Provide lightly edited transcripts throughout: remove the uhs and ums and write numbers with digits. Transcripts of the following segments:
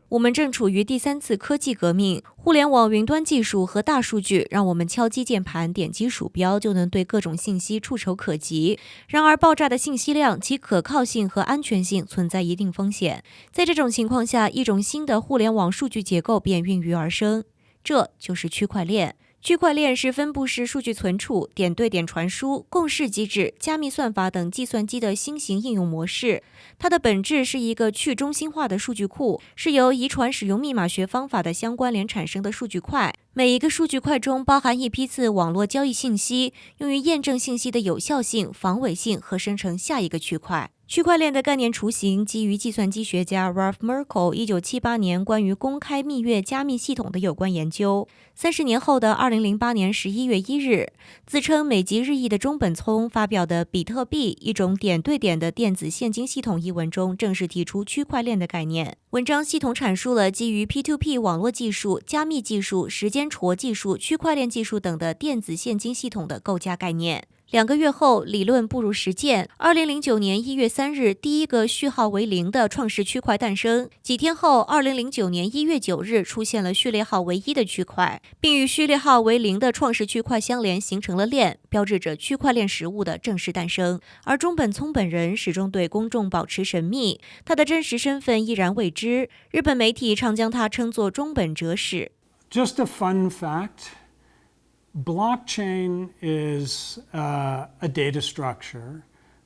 我们正处于第三次科技革命，互联网、云端技术和大数据让我们敲击键盘、点击鼠标就能对各种信息触手可及。然而，爆炸的信息量、其可靠性和安全性存在一定风险。在这种情况下，一种新的互联网数据结构便孕育而生，这就是区块链。区块链是分布式数据存储、点对点传输、共识机制、加密算法等计算机的新型应用模式。它的本质是一个去中心化的数据库，是由遗传使用密码学方法的相关联产生的数据块。每一个数据块中包含一批次网络交易信息，用于验证信息的有效性、防伪性和生成下一个区块。区块链的概念雏形基于计算机学家 Ralph Merkle 1978年关于公开蜜月加密系统的有关研究。30年后的2008年11月1日，自称美籍日裔的中本聪发表的《比特币：一种点对点的电子现金系统》一文中，正式提出区块链的概念。文章系统阐述了基于 P2P 网络技术、加密技术、时间戳技术、区块链技术等的电子现金系统的构架概念。2个月后，理论步入实践。2009年1月3日，第一个序号为0的创世区块诞生。几天后，2009年1月9日，出现了序列号为1的区块，并与序列号为0的创世区块相连，形成了链，标志着区块链实物的正式诞生。而中本聪本人始终对公众保持神秘，他的真实身份依然未知。日本媒体常将他称作中本哲史。 Just a fun fact.Blockchain is a data structure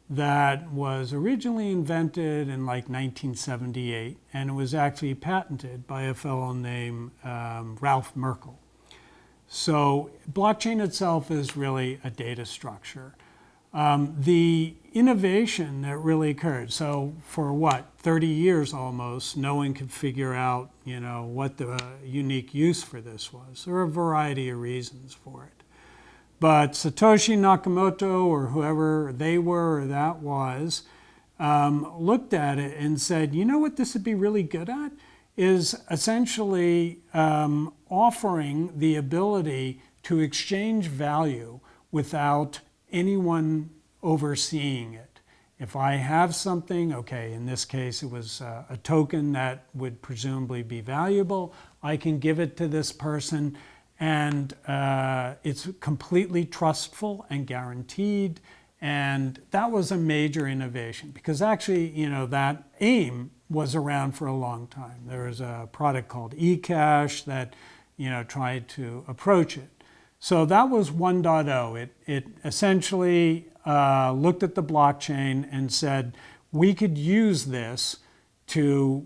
that was originally invented in like 1978, and it was actually patented by a fellow named Ralph Merkle. So blockchain itself is really a data structure. The innovation that really occurred, so for 30 years almost, no one could figure out, what the unique use for this was. There are a variety of reasons for it. But Satoshi Nakamoto, or whoever they were or that was, looked at it and said, you know what this would be really good at? Is essentially offering the ability to exchange value without anyone overseeing it. If I have something, okay, in this case it was a token that would presumably be valuable, I can give it to this person, and it's completely trustful and guaranteed. And that was a major innovation because actually, that aim was around for a long time. There was a product called eCash that, tried to approach it. So that was 1.0. It essentially looked at the blockchain and said, we could use this to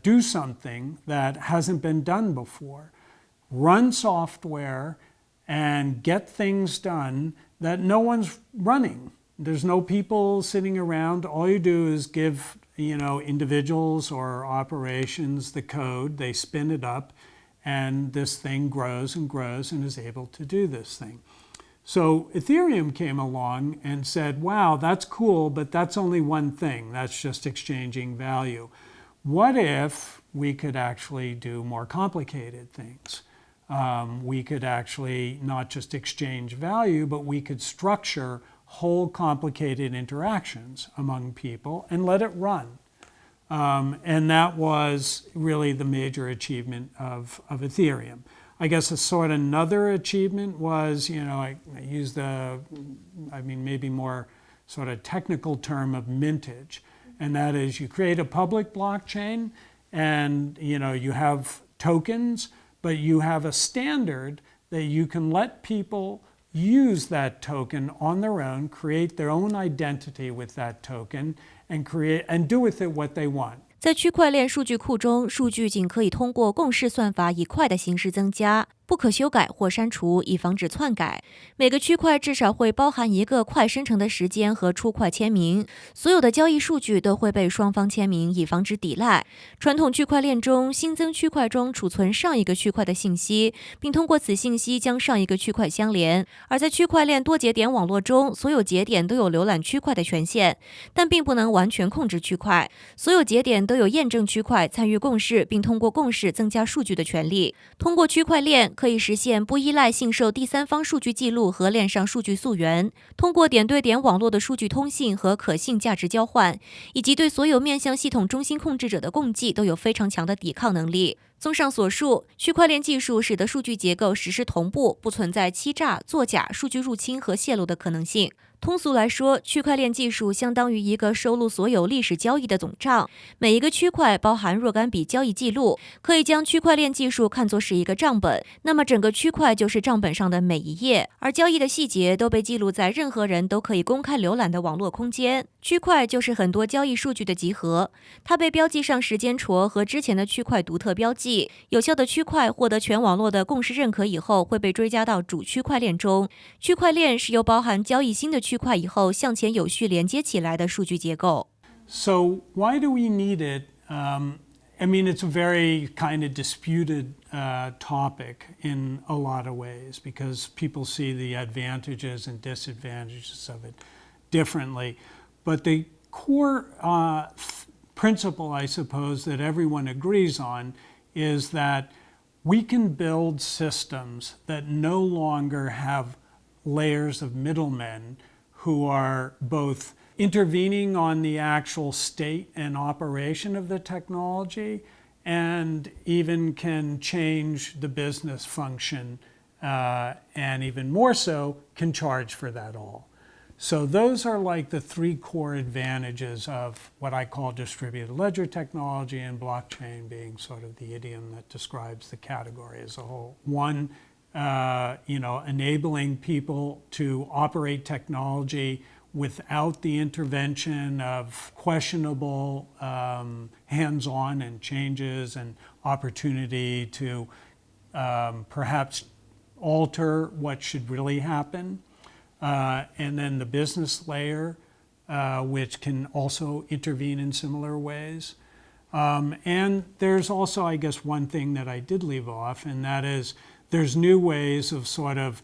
do something that hasn't been done before. Run software and get things done that no one's running. There's no people sitting around. All you do is give, individuals or operations the code, they spin it up, and this thing grows and grows and is able to do this thing. So Ethereum came along and said, wow, that's cool, but that's only one thing. That's just exchanging value. What if we could actually do more complicated things? We could actually not just exchange value, but we could structure whole complicated interactions among people and let it run. And that was really the major achievement of Ethereum. I guess a sort of another achievement was, I use maybe more sort of technical term of mintage. And that is you create a public blockchain and, you have tokens, but you have a standard that you can let people use that token on their own, create their own identity with that token, and do with it what they want. 在区块链数据库中，数据仅可以通过共识算法以块的形式增加，不可修改或删除，以防止篡改。每个区块至少会包含一个块生成的时间和出块签名，所有的交易数据都会被双方签名，以防止抵赖。传统区块链中，新增区块中储存上一个区块的信息，并通过此信息将上一个区块相连。而在区块链多节点网络中，所有节点都有浏览区块的权限，但并不能完全控制区块。所有节点都有验证区块参与共识，并通过共识增加数据的权利。通过区块链，可以实现不依赖信受第三方数据记录和链上数据溯源，通过点对点网络的数据通信和可信价值交换，以及对所有面向系统中心控制者的共计都有非常强的抵抗能力。综上所述，区块链技术使得数据结构实时同步，不存在欺诈、作假、数据入侵和泄露的可能性。通俗来说，区块链技术相当于一个收录所有历史交易的总账，每一个区块包含若干笔交易记录，可以将区块链技术看作是一个账本，那么整个区块就是账本上的每一页，而交易的细节都被记录在任何人都可以公开浏览的网络空间。区块就是很多交易数据的集合，它被标记上时间戳和之前的区块独特标记。有效的区块获得全网络的共识认可以后，会被追加到主区块链中。区块链是由包含交易新的区块以后向前有序连接起来的数据结构。So why do we need it? I mean, it's a very kind of disputed topic in a lot of ways because people see the advantages and disadvantages of it differently. But the core principle, I suppose, that everyone agrees on is that we can build systems that no longer have layers of middlemen who are both intervening on the actual state and operation of the technology and even can change the business function and even more so can charge for that all. So those are like the three core advantages of what I call distributed ledger technology, and blockchain being sort of the idiom that describes the category as a whole. One, enabling people to operate technology without the intervention of questionable hands-on and changes and opportunity to perhaps alter what should really happen. And then the business layer, which can also intervene in similar ways. And there's also, I guess, one thing that I did leave off, and that is there's new ways of sort of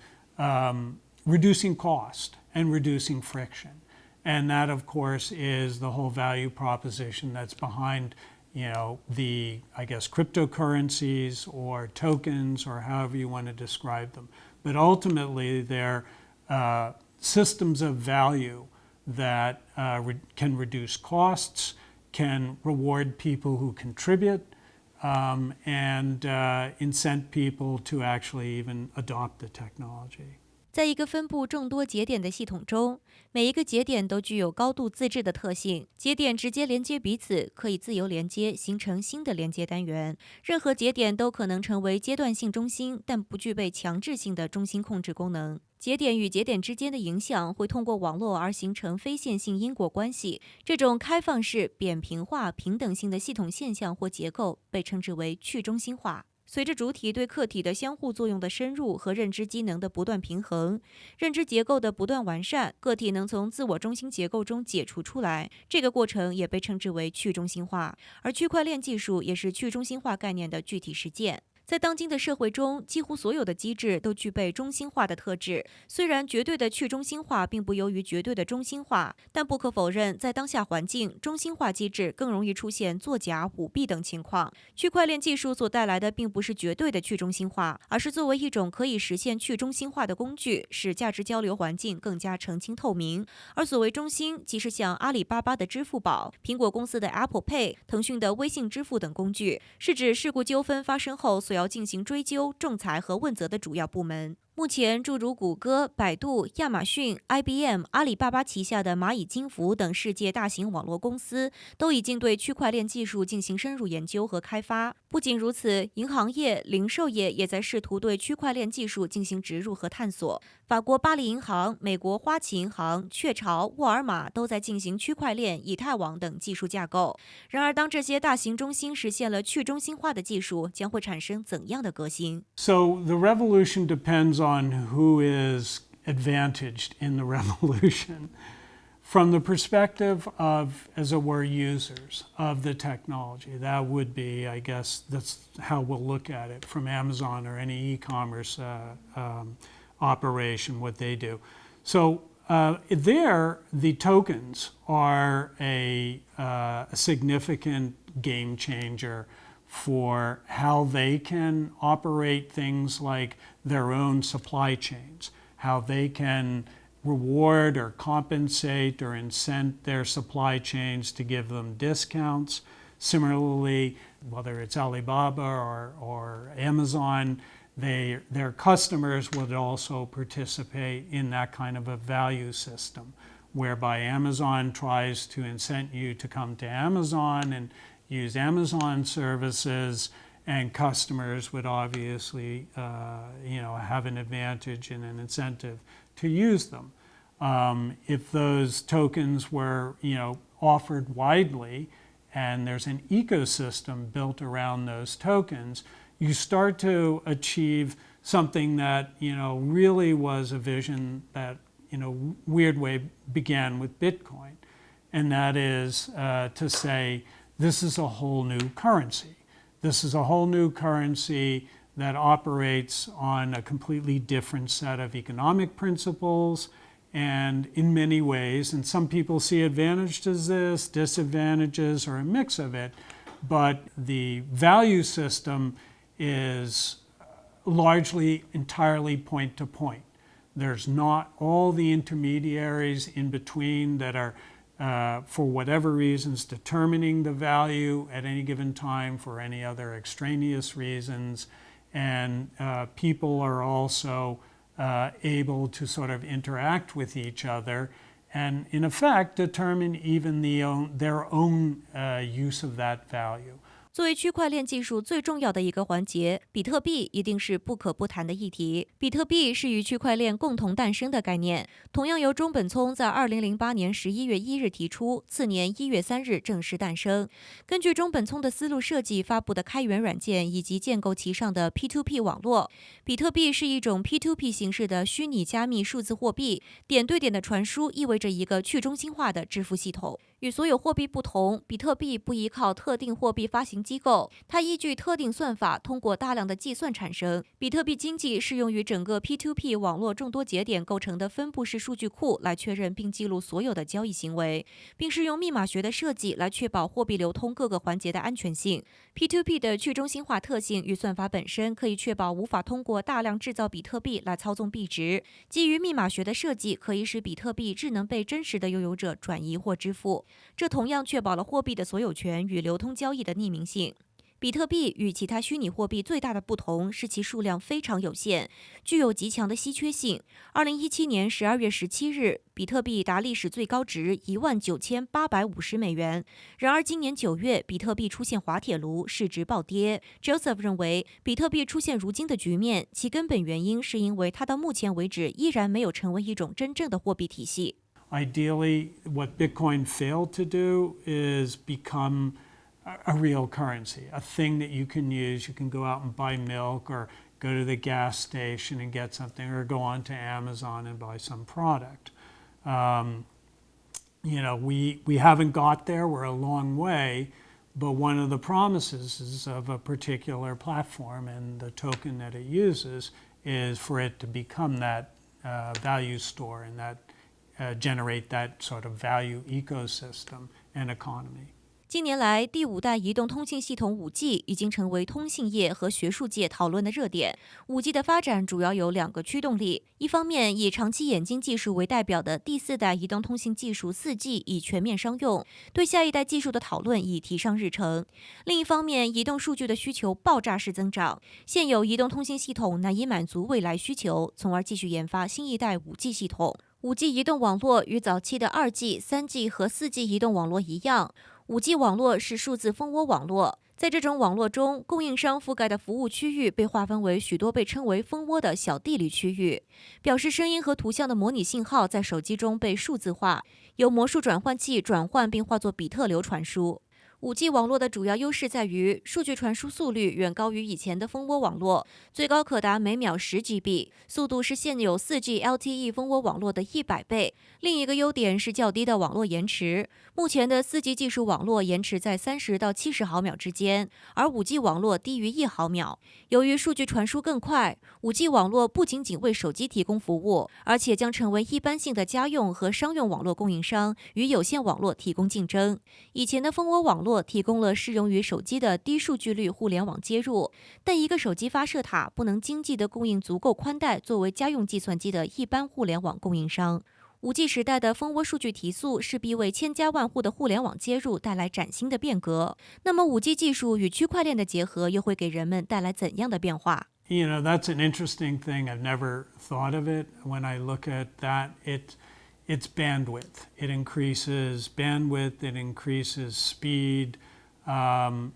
reducing cost and reducing friction. And that, of course, is the whole value proposition that's behind, the, I guess, cryptocurrencies or tokens or however you want to describe them. But ultimately, they're systems of value that can reduce costs, can reward people who contribute, and incent people to actually even adopt the technology. 在一个分布众多节点的系统中，每一个节点都具有高度自治的特性。节点直接连接彼此，可以自由连接，形成新的连接单元。任何节点都可能成为阶段性中心，但不具备强制性的中心控制功能。节点与节点之间的影响会通过网络而形成非线性因果关系。这种开放式、扁平化、平等性的系统现象或结构被称之为去中心化。随着主体对客体的相互作用的深入和认知机能的不断平衡，认知结构的不断完善，个体能从自我中心结构中解除出来。这个过程也被称之为去中心化，而区块链技术也是去中心化概念的具体实践。在当今的社会中，几乎所有的机制都具备中心化的特质。虽然绝对的去中心化并不优于绝对的中心化，但不可否认，在当下环境，中心化机制更容易出现作假、舞弊等情况。区块链技术所带来的并不是绝对的去中心化，而是作为一种可以实现去中心化的工具，使价值交流环境更加澄清透明。而所谓中心，即是像阿里巴巴的支付宝、苹果公司的 Apple Pay、腾讯的微信支付等工具，是指事故纠纷发生后所要进行追究、仲裁和问责的主要部门。目前，诸如谷歌、百度、亚马逊、IBM、阿里巴巴旗下的蚂蚁金服等世界大型网络公司，都已经对区块链技术进行深入研究和开发。不仅如此，银行业、零售业也在试图对区块链技术进行植入和探索。法国巴黎银行、美国花旗银行、雀巢、沃尔玛都在进行区块链、以太网等技术架构。然而，当这些大型中心实现了去中心化的技术，将会产生怎样的革新？ So the revolution depends on who is advantaged in the revolution. From the perspective of, as it were, users of the technology, that would be, I guess, that's how we'll look at it from Amazon or any e-commerce operation, what they do. So there, the tokens are a significant game changer for how they can operate things like their own supply chains, how they can reward or compensate or incent their supply chains to give them discounts. Similarly, whether it's Alibaba or Amazon, their customers would also participate in that kind of a value system, whereby Amazon tries to incent you to come to Amazon and use Amazon services, and customers would obviously have an advantage and an incentive to use them. If those tokens were offered widely and there's an ecosystem built around those tokens, you start to achieve something that really was a vision that weird way began with Bitcoin, and that is to say this is a whole new currency. This is a whole new currency that operates on a completely different set of economic principles, and in many ways, and some people see advantages to this, disadvantages, or a mix of it, but the value system is largely entirely point to point. There's not all the intermediaries in between that are, for whatever reasons, determining the value at any given time for any other extraneous reasons. And people are also able to sort of interact with each other and, in effect, determine even their own use of that value. 作为区块链技术最重要的一个环节，比特币一定是不可不谈的议题。比特币是与区块链共同诞生的概念，同样由中本聪在2008年11月1日提出，次年1月3日正式诞生。根据中本聪的思路设计发布的开源软件以及建构其上的 P2P 网络，比特币是一种 P2P 形式的虚拟加密数字货币，点对点的传输意味着一个去中心化的支付系统。与所有货币不同，比特币不依靠特定货币发行机构，它依据特定算法，通过大量的计算产生。比特币经济适用于整个 P2P 网络众多节点构成的分布式数据库来确认并记录所有的交易行为，并是用密码学的设计来确保货币流通各个环节的安全性。P2P 的去中心化特性与算法本身可以确保无法通过大量制造比特币来操纵币值。基于密码学的设计可以使比特币智能被真实的拥有者转移或支付。这同样确保了货币的所有权与流通交易的匿名性。比特币与其他虚拟货币最大的不同是其数量非常有限，具有极强的稀缺性。2017年12月17日，比特币达历史最高值19850美元。然而，今年9月，比特币出现滑铁卢，市值暴跌。Joseph 认为，比特币出现如今的局面，其根本原因是因为它到目前为止依然没有成为一种真正的货币体系。Ideally, what Bitcoin failed to do is become a real currency, a thing that you can use. You can go out and buy milk or go to the gas station and get something, or go onto Amazon and buy some product. We haven't got there. We're a long way. But one of the promises of a particular platform and the token that it uses is for it to become that value store and that generate that sort of value ecosystem and economy. 近年来，第5代移动通信系统 5G 已经成为通信业和学术界讨论的热点。5G 的发展主要有2个驱动力：一方面，以长期眼镜技术为代表的第4代移动通信技术 4G 已全面商用，对下一代技术的讨论已提上日程；另一方面，移动数据的需求爆炸式增长，现有移动通信系统难以满足未来需求，从而继续研发新一代 5G 系统。5G 移动网络与早期的2G、3G 和4G 移动网络一样，5G 网络是数字蜂窝网络。在这种网络中，供应商覆盖的服务区域被划分为许多被称为蜂窝的小地理区域，表示声音和图像的模拟信号在手机中被数字化，由魔术转换器转换并化作比特流传输。5G 网络的主要优势在于数据传输速率远高于以前的蜂窝网络，最高可达每秒10 GB， 速度是现有4G LTE 蜂窝网络的100倍。另一个优点是较低的网络延迟，目前的4G 技术网络延迟在30到70毫秒之间，而5G 网络低于1毫秒。由于数据传输更快，5G 网络不仅仅为手机提供服务，而且将成为一般性的家用和商用网络供应商与有线网络提供竞争。以前的蜂窝网络络提供了适用于手机的低数据率互联网接入，但一个手机发射塔不能经济地供应足够宽带作为家用计算机的一般互联网供应商。5G 时代的蜂窝数据提速势必为千家万户的互联网接入带来崭新的变革。那么 5G 技术与区块链的结合又会给人们带来怎样的变化？ You know, that's an interesting thing. I've never thought of it. When I look at that, it's bandwidth. It increases bandwidth, it increases speed,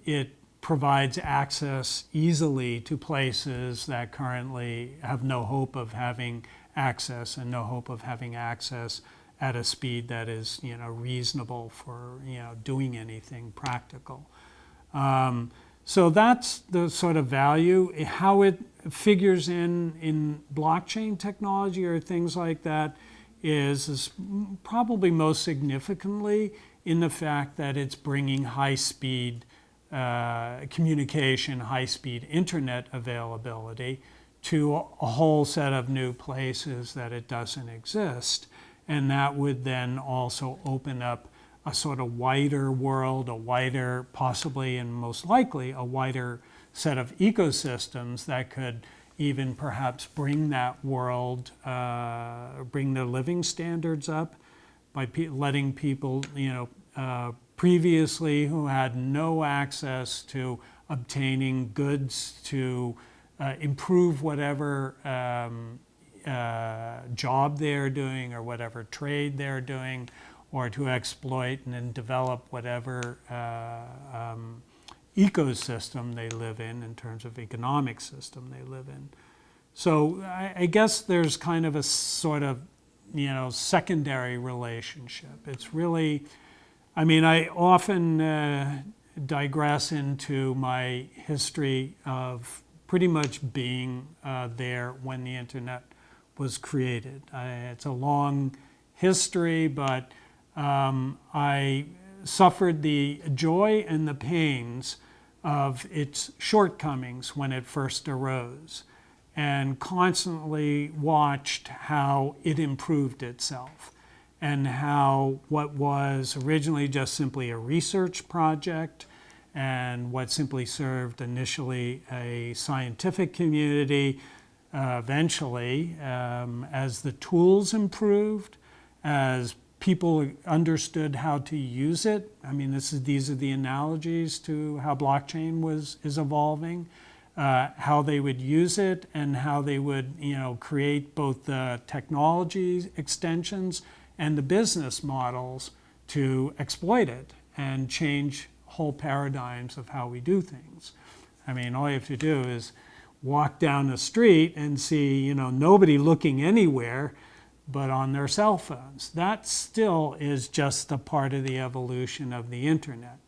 it provides access easily to places that currently have no hope of having access and no hope of having access at a speed that is, reasonable for, doing anything practical. So that's the sort of value. How it figures in blockchain technology or things like that is probably most significantly in the fact that it's bringing high-speed communication, high-speed internet availability to a whole set of new places that it doesn't exist. And that would then also open up a sort of wider world, a wider, possibly and most likely, a wider set of ecosystems that could even perhaps bring that world, bring their living standards up by letting people, previously who had no access to obtaining goods to improve whatever job they're doing or whatever trade they're doing, or to exploit and then develop whatever ecosystem they live in terms of economic system they live in. So I guess there's kind of a sort of, secondary relationship. It's really, I often digress into my history of pretty much being there when the internet was created. It's a long history, but I suffered the joy and the pains of its shortcomings when it first arose, and constantly watched how it improved itself, and how what was originally just simply a research project and what simply served initially a scientific community, eventually, as the tools improved, as people understood how to use it. These are the analogies to how blockchain is evolving, how they would use it and how they would, create both the technology extensions and the business models to exploit it and change whole paradigms of how we do things. All you have to do is walk down the street and see, nobody looking anywhere but on their cell phones. That still is just a part of the evolution of the internet.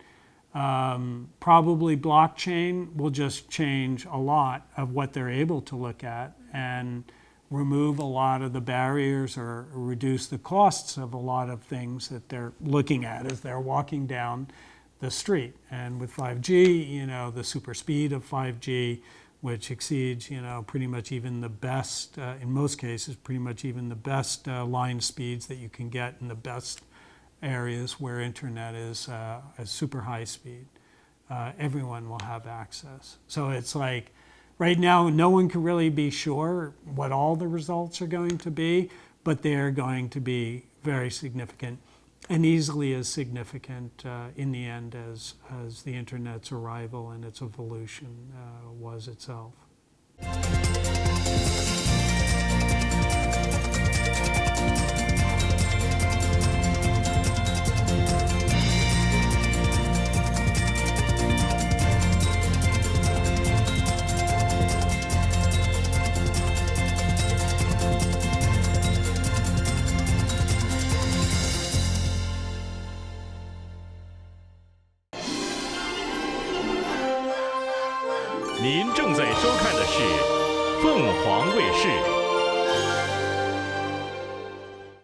Probably blockchain will just change a lot of what they're able to look at and remove a lot of the barriers or reduce the costs of a lot of things that they're looking at as they're walking down the street. And with 5G, the super speed of 5G, which exceeds, pretty much even the best, in most cases, pretty much even the best line speeds that you can get in the best areas where internet is super high speed. Everyone will have access. So it's like, right now, no one can really be sure what all the results are going to be, but they're going to be very significant and easily as significant in the end as the internet's arrival and its evolution was itself. 您正在收看的是凤凰卫视